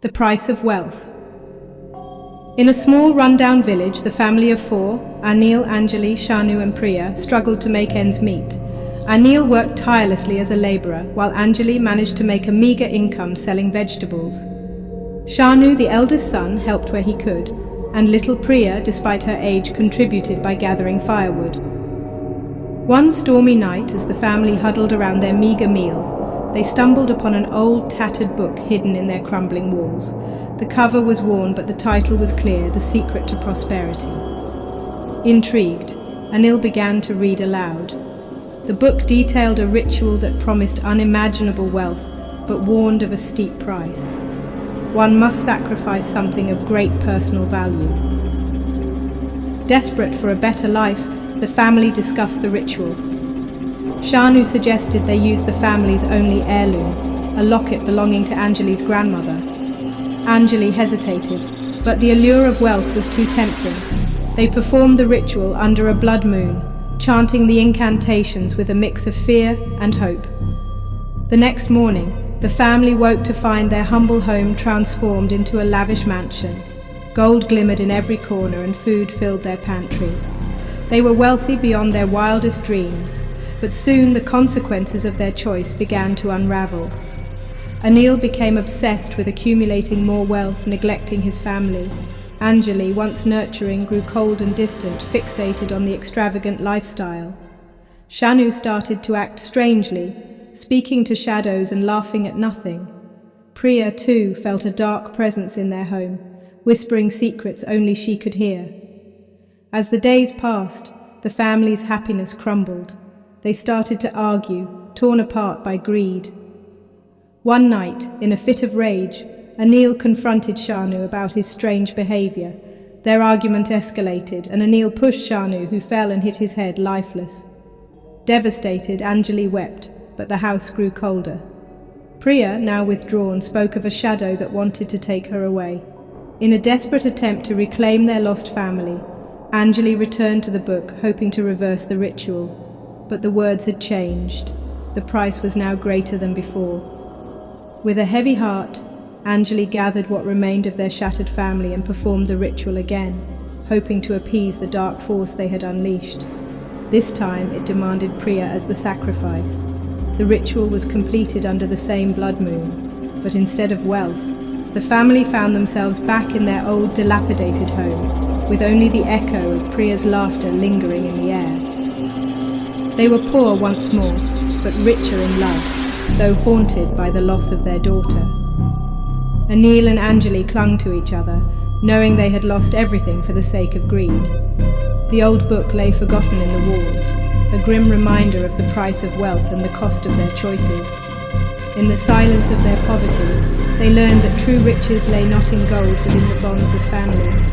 The price of wealth. In a small rundown village, the family of four, Anil, Anjali, Shanu and Priya, struggled to make ends meet. Anil worked tirelessly as a labourer, while Anjali managed to make a meagre income selling vegetables. Shanu, the eldest son, helped where he could, and little Priya, despite her age, contributed by gathering firewood. One stormy night, as the family huddled around their meagre meal, they stumbled upon an old, tattered book hidden in their crumbling walls. The cover was worn, but the title was clear: The Secret to Prosperity. Intrigued, Anil began to read aloud. The book detailed a ritual that promised unimaginable wealth, but warned of a steep price. One must sacrifice something of great personal value. Desperate for a better life, the family discussed the ritual. Shanu suggested they use the family's only heirloom, a locket belonging to Anjali's grandmother. Anjali hesitated, but the allure of wealth was too tempting. They performed the ritual under a blood moon, chanting the incantations with a mix of fear and hope. The next morning, the family woke to find their humble home transformed into a lavish mansion. Gold glimmered in every corner and food filled their pantry. They were wealthy beyond their wildest dreams, but soon the consequences of their choice began to unravel. Anil became obsessed with accumulating more wealth, neglecting his family. Anjali, once nurturing, grew cold and distant, fixated on the extravagant lifestyle. Shanu started to act strangely, speaking to shadows and laughing at nothing. Priya, too, felt a dark presence in their home, whispering secrets only she could hear. As the days passed, the family's happiness crumbled. They started to argue, torn apart by greed. One night, in a fit of rage, Anil confronted Shanu about his strange behavior. Their argument escalated, and Anil pushed Shanu, who fell and hit his head lifeless. Devastated, Anjali wept, but the house grew colder. Priya, now withdrawn, spoke of a shadow that wanted to take her away. In a desperate attempt to reclaim their lost family, Anjali returned to the book, hoping to reverse the ritual. But the words had changed. The price was now greater than before. With a heavy heart, Anjali gathered what remained of their shattered family and performed the ritual again, hoping to appease the dark force they had unleashed. This time it demanded Priya as the sacrifice. The ritual was completed under the same blood moon, but instead of wealth, the family found themselves back in their old dilapidated home, with only the echo of Priya's laughter lingering in the air. They were poor once more, but richer in love, though haunted by the loss of their daughter. Anil and Anjali clung to each other, knowing they had lost everything for the sake of greed. The old book lay forgotten in the walls, a grim reminder of the price of wealth and the cost of their choices. In the silence of their poverty, they learned that true riches lay not in gold but in the bonds of family.